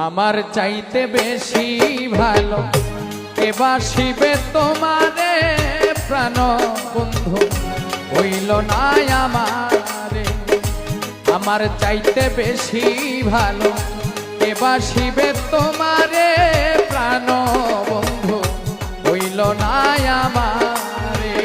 আমার চাইতে বেশি ভালো কে বাসিবে তোমারে প্রাণ বন্ধু হইল না আমারে। আমার চাইতে বেশি ভালো কে বাসিবে তোমারে প্রাণ বন্ধু হইল না আমারে।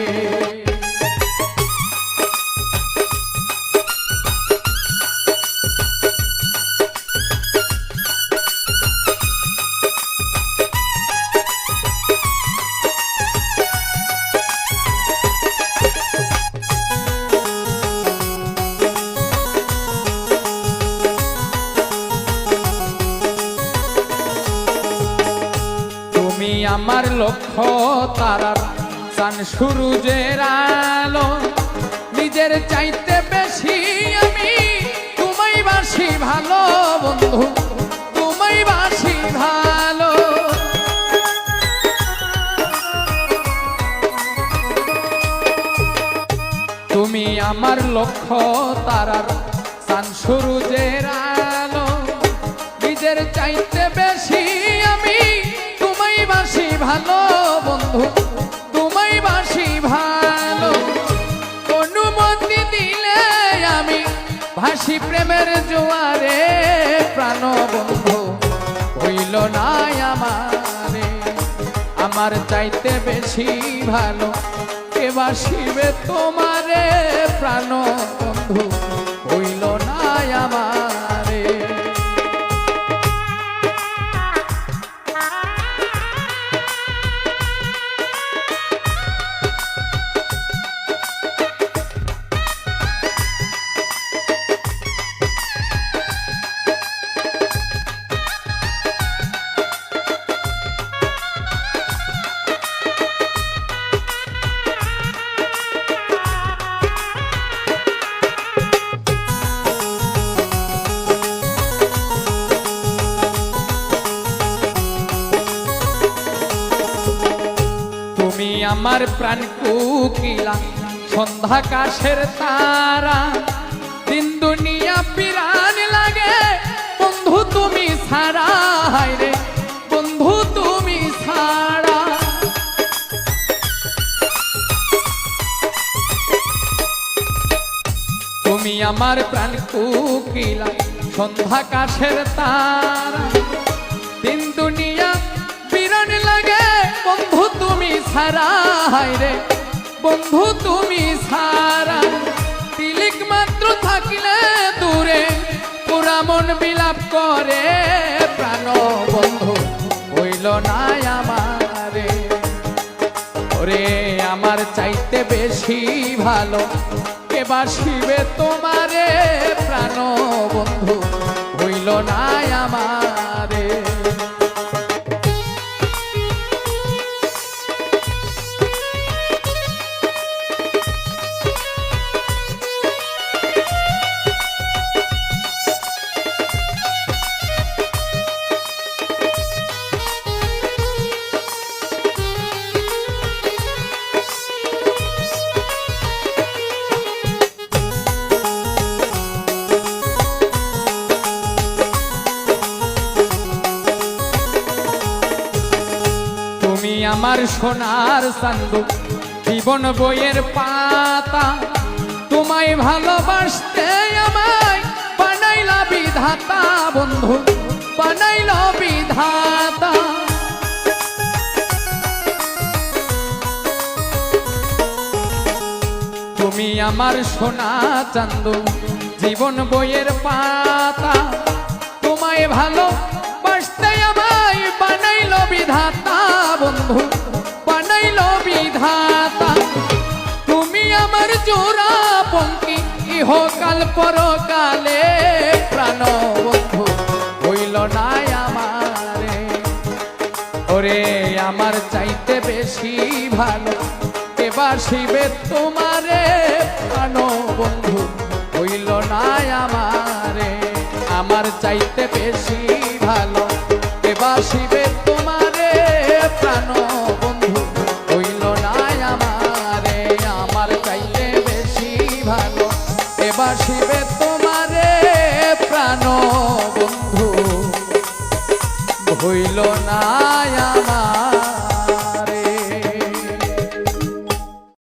তুমি আমার লক্ষ্য তারার চান সূরজের আলো, নিজের চাইতে বেশি আমি তোমায় বাসি ভালো বন্ধু, তোমায় বাসি ভালো। তুমি আমার লক্ষ্য তারার চান সূরজের আলো, নিজের চাইতে বেশি আমি তোমায় বাসি ভালো বন্ধু, তোমায় বাসি ভালো। অনুমতি দিলে আমি ভাসি প্রেমের জোয়ারে প্রাণ বন্ধু হইল না আমারে। আমার চাইতে বেশি ভালো কে বাসিবে তোমারে প্রাণ বন্ধু হইল না আমারে। তুমি আমার প্রাণ কুকিলা সন্ধ্যা কাশের তারা, দিন দুনিয়া পিরান লাগে বন্ধু তুমি ছাড়া, হায়রে বন্ধু তুমি ছাড়া। তুমি আমার প্রাণ কুকিলা সন্ধ্যা কাশের তারা, দিন দুনিয়া পিরান লাগে বন্ধু তুমি ছাড়া, হায়রে বন্ধু তুমি ছাড়া। তিলিক মাত্র থাকিলে দূরে পুরা মন বিলাপ করে প্রাণ বন্ধু হইল না আমারে। ওরে আমার চাইতে বেশি ভালো কে বাসিবে তোমারে প্রাণ বন্ধু হইল না আমারে। তুমি আমার সোনার চান্দু জীবন বইয়ের পাতা, তোমায় ভালোবাসতে আমায় বানাইলা বিধাতা বন্ধু, বানাইলা বিধাতা। তুমি আমার সোনা চান্দু জীবন বইয়ের পাতা, তোমায় ভালোবাসতে আমায় বানাইল বিধাতা বন্ধু, বানাইল বিধাতা। তুমি আমার জোড়া পঙ্কি ইহকাল পরকালে প্রাণ বন্ধু হইল না আমারে। ওরে আমার চাইতে বেশি ভালো কে বাসিবে তোমারে প্রাণ বন্ধু হইল না আমারে। আমার চাইতে বেশি ভালো কে বাসিবে তোমারে প্রাণ বন্ধু হইল না আমারে। আমার চাইতে বেশি ভালো কে বাসিবে তোমারে প্রাণ বন্ধু হইল না